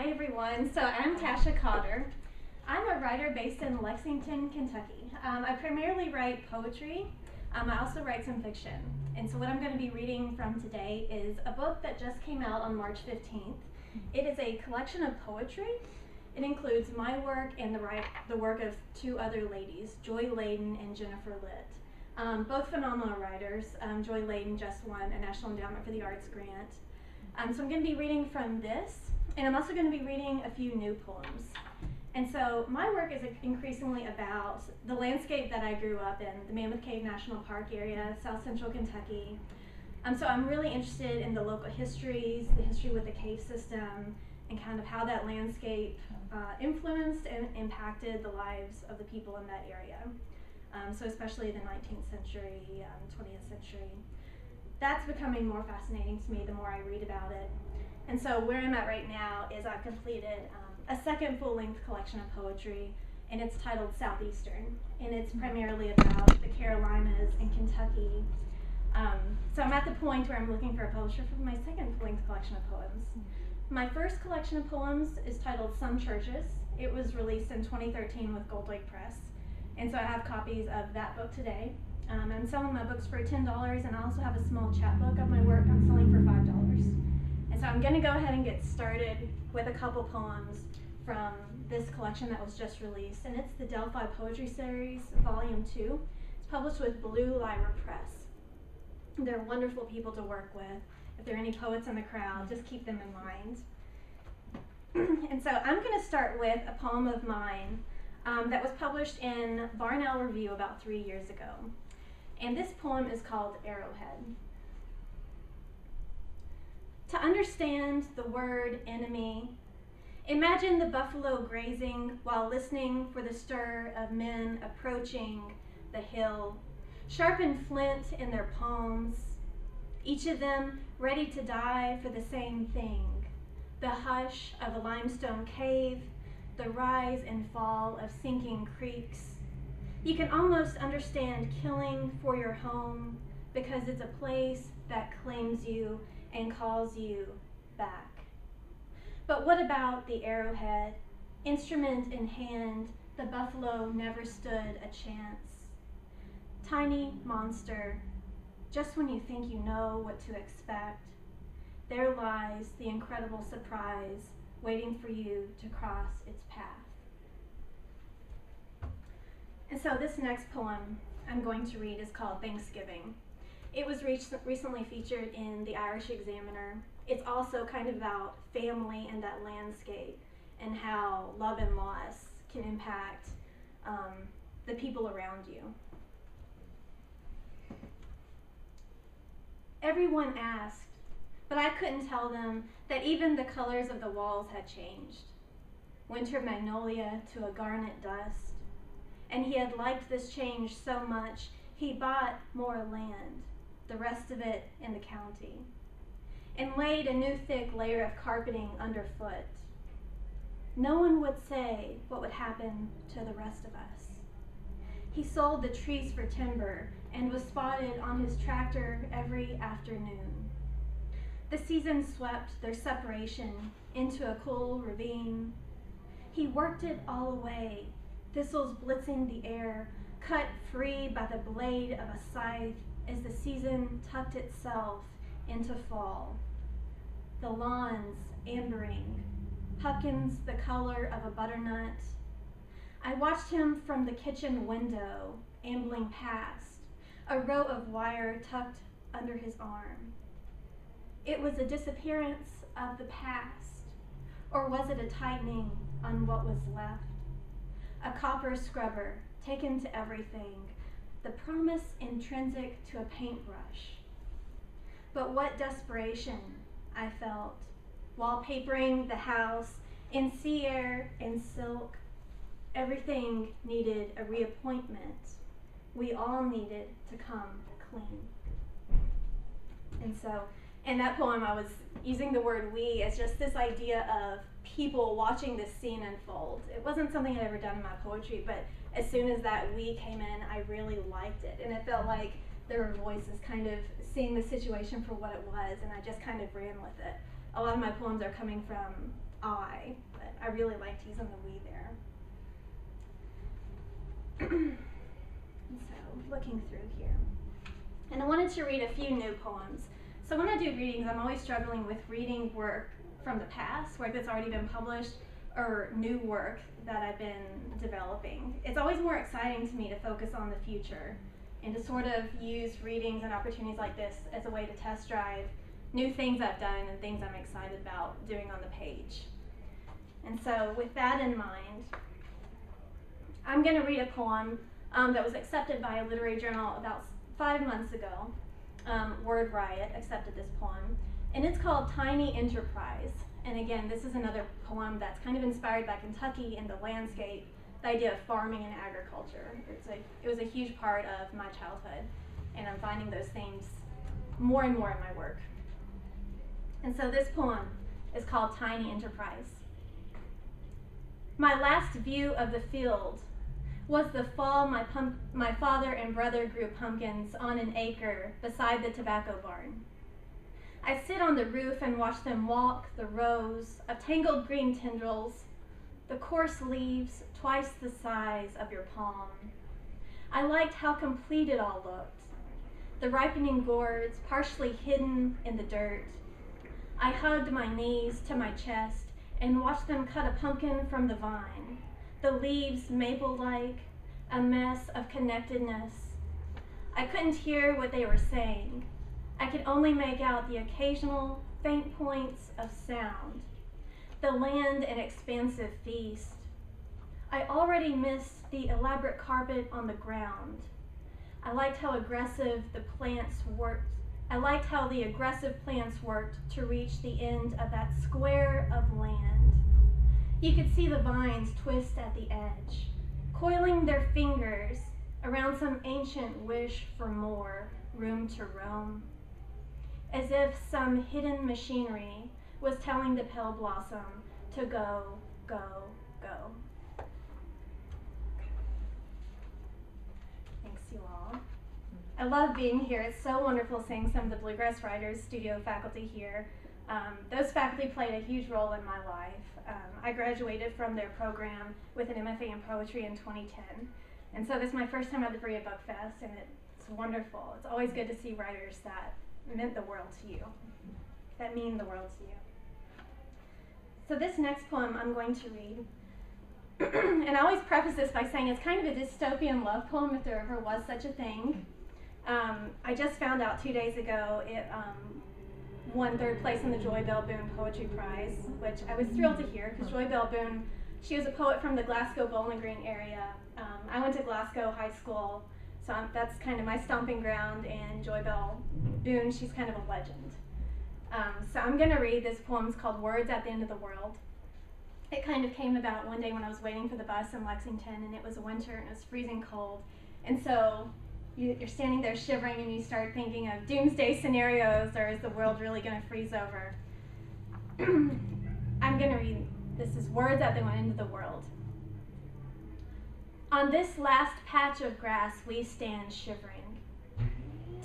Hi everyone, so I'm Tasha Cotter. I'm a writer based in Lexington, Kentucky. I primarily write poetry. I also write some fiction. And so what I'm going to be reading from today is a book that just came out on March 15th. It is a collection of poetry. It includes my work and the work of two other ladies, Joy Layden and Jennifer Litt. Both phenomenal writers. Joy Layden just won a National Endowment for the Arts grant. So I'm going to be reading from this, and I'm also going to be reading a few new poems. And so my work is increasingly about the landscape that I grew up in, the Mammoth Cave National Park area, South Central Kentucky. So I'm really interested in the local histories, the history with the cave system, and kind of how that landscape influenced and impacted the lives of the people in that area. So especially the 19th century, 20th century. That's becoming more fascinating to me the more I read about it. And so where I'm at right now is I've completed a second full-length collection of poetry, and it's titled Southeastern, and it's primarily about the Carolinas and Kentucky. So I'm at the point where I'm looking for a publisher for my second full-length collection of poems. My first collection of poems is titled Some Churches. It was released in 2013 with Gold Lake Press, and so I have copies of that book today. I'm selling my books for $10, and I also have a small chapbook of my work I'm selling for $5. And so I'm going to go ahead and get started with a couple poems from this collection that was just released, and it's the Delphi Poetry Series, Volume 2. It's published with Blue Lyra Press. They're wonderful people to work with. If there are any poets in the crowd, just keep them in mind. And so I'm going to start with a poem of mine that was published in Barnell Review about 3 years ago. And this poem is called Arrowhead. To understand the word enemy, imagine the buffalo grazing while listening for the stir of men approaching the hill, sharpened flint in their palms, each of them ready to die for the same thing, the hush of a limestone cave, the rise and fall of sinking creeks. You can almost understand killing for your home because it's a place that claims you and calls you back. But what about the arrowhead? Instrument in hand, the buffalo never stood a chance. Tiny monster, just when you think you know what to expect, there lies the incredible surprise waiting for you to cross its path. And so this next poem I'm going to read is called Thanksgiving. It was recently featured in the Irish Examiner. It's also kind of about family and that landscape and how love and loss can impact the people around you. Everyone asked, but I couldn't tell them that even the colors of the walls had changed. Winter magnolia to a garnet dust. And he had liked this change so much, he bought more land, the rest of it in the county, and laid a new thick layer of carpeting underfoot. No one would say what would happen to the rest of us. He sold the trees for timber and was spotted on his tractor every afternoon. The season swept their separation into a cool ravine. He worked it all away, thistles blitzing the air, cut free by the blade of a scythe as the season tucked itself into fall. The lawns ambering, pumpkins the color of a butternut. I watched him from the kitchen window, ambling past, a row of wire tucked under his arm. It was a disappearance of the past, or was it a tightening on what was left? A copper scrubber taken to everything, the promise intrinsic to a paintbrush. But what desperation I felt, wallpapering the house in sea air and silk. Everything needed a reappointment. We all needed to come clean. And so in that poem, I was using the word we as just this idea of people watching this scene unfold. It wasn't something I'd ever done in my poetry, but as soon as that we came in, I really liked it. And it felt like there were voices kind of seeing the situation for what it was, and I just kind of ran with it. A lot of my poems are coming from I, but I really liked using the we there. So, looking through here. And I wanted to read a few new poems. So when I do readings, I'm always struggling with reading work from the past, work that's already been published, or new work that I've been developing. It's always more exciting to me to focus on the future and to sort of use readings and opportunities like this as a way to test drive new things I've done and things I'm excited about doing on the page. And so with that in mind, I'm going to read a poem that was accepted by a literary journal about 5 months ago. Word Riot accepted this poem, and it's called Tiny Enterprise. And again, this is another poem that's kind of inspired by Kentucky and the landscape, the idea of farming and agriculture. It was a huge part of my childhood, and I'm finding those themes more and more in my work. And so this poem is called Tiny Enterprise. My last view of the field was the fall my father and brother grew pumpkins on an acre beside the tobacco barn. I sit on the roof and watch them walk the rows of tangled green tendrils, the coarse leaves twice the size of your palm. I liked how complete it all looked, the ripening gourds partially hidden in the dirt. I hugged my knees to my chest and watched them cut a pumpkin from the vine, the leaves maple-like, a mess of connectedness. I couldn't hear what they were saying. I could only make out the occasional faint points of sound, the land an expansive feast. I already missed the elaborate carpet on the ground. I liked how the aggressive plants worked to reach the end of that square of land. You could see the vines twist at the edge, coiling their fingers around some ancient wish for more room to roam, as if some hidden machinery was telling the pale blossom to go, go, go. Thanks, you all. I love being here. It's so wonderful seeing some of the Bluegrass Writers studio faculty here. Those faculty played a huge role in my life. I graduated from their program with an MFA in poetry in 2010. And so this is my first time at the Berea Book Fest, and it's wonderful. It's always good to see writers that meant the world to you, that mean the world to you. So this next poem I'm going to read, and I always preface this by saying it's kind of a dystopian love poem if there ever was such a thing. I just found out 2 days ago it won 3rd place in the Joy Bell Boone Poetry Prize, which I was thrilled to hear because Joy Bell Boone, she was a poet from the Glasgow Bowling Green area. I went to Glasgow High School, so that's kind of my stomping ground, and Joy Bell Boone, she's kind of a legend. So I'm going to read this poem. It's called Words at the End of the World. It kind of came about one day when I was waiting for the bus in Lexington, and it was winter and it was freezing cold. And so you're standing there shivering and you start thinking of doomsday scenarios, or is the world really going to freeze over? I'm going to read, this is Words at the End of the World. On this last patch of grass we stand shivering,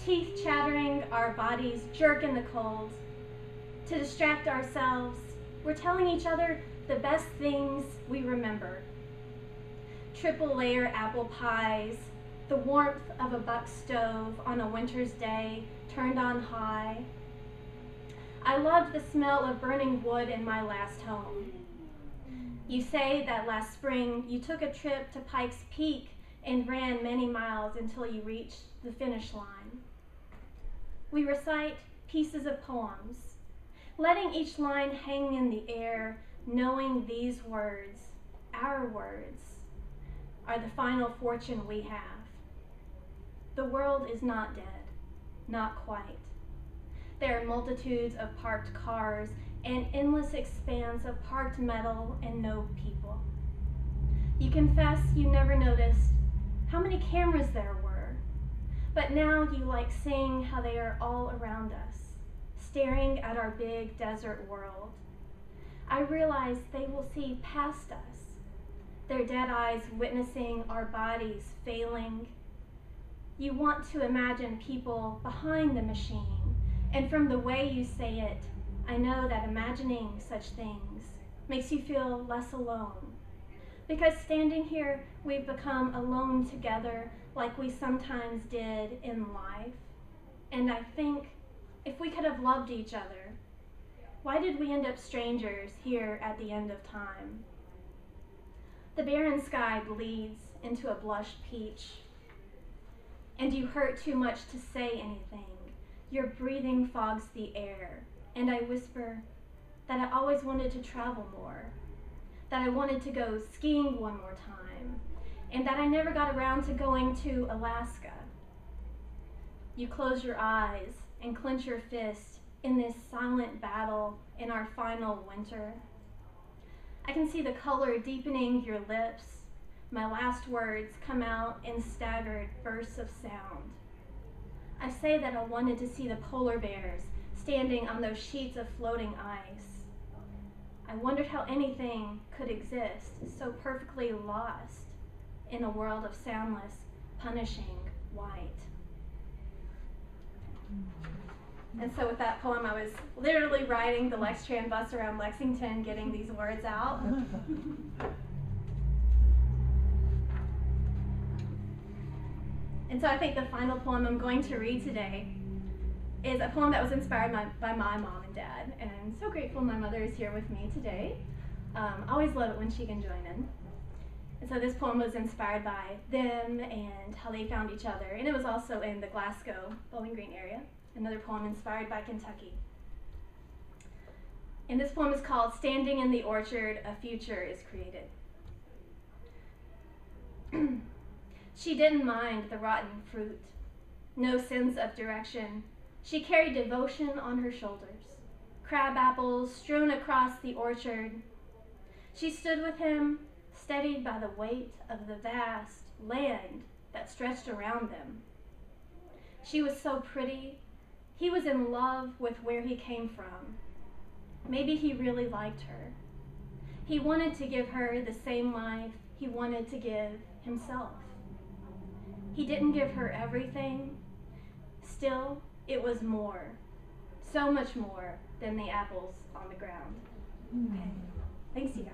teeth chattering, our bodies jerk in the cold. To distract ourselves, we're telling each other the best things we remember. Triple layer apple pies, the warmth of a buck stove on a winter's day turned on high. I loved the smell of burning wood in my last home. You say that last spring you took a trip to Pikes Peak and ran many miles until you reached the finish line. We recite pieces of poems, letting each line hang in the air, knowing these words, our words, are the final fortune we have. The world is not dead, not quite. There are multitudes of parked cars, an endless expanse of parked metal and no people. You confess you never noticed how many cameras there were, but now you like seeing how they are all around us, staring at our big desert world. I realize they will see past us, their dead eyes witnessing our bodies failing. You want to imagine people behind the machine, and from the way you say it, I know that imagining such things makes you feel less alone. Because standing here, we've become alone together like we sometimes did in life. And I think if we could have loved each other, why did we end up strangers here at the end of time? The barren sky bleeds into a blushed peach, and you hurt too much to say anything. Your breathing fogs the air, and I whisper that I always wanted to travel more, that I wanted to go skiing one more time, and that I never got around to going to Alaska. You close your eyes and clench your fist in this silent battle in our final winter. I can see the color deepening your lips. My last words come out in staggered bursts of sound. I say that I wanted to see the polar bears standing on those sheets of floating ice. I wondered how anything could exist so perfectly lost in a world of soundless, punishing white. And so with that poem, I was literally riding the Lextran bus around Lexington getting these words out. And so I think the final poem I'm going to read today is a poem that was inspired by my mom and dad. And I'm so grateful my mother is here with me today. Always love it when she can join in. And so this poem was inspired by them and how they found each other. And it was also in the Glasgow, Bowling Green area. Another poem inspired by Kentucky. And this poem is called Standing in the Orchard, A Future is Created. She didn't mind the rotten fruit, no sense of direction. She carried devotion on her shoulders, crab apples strewn across the orchard. She stood with him, steadied by the weight of the vast land that stretched around them. She was so pretty. He was in love with where he came from. Maybe he really liked her. He wanted to give her the same life he wanted to give himself. He didn't give her everything. Still, it was more, so much more than the apples on the ground. Okay. Thanks, you guys.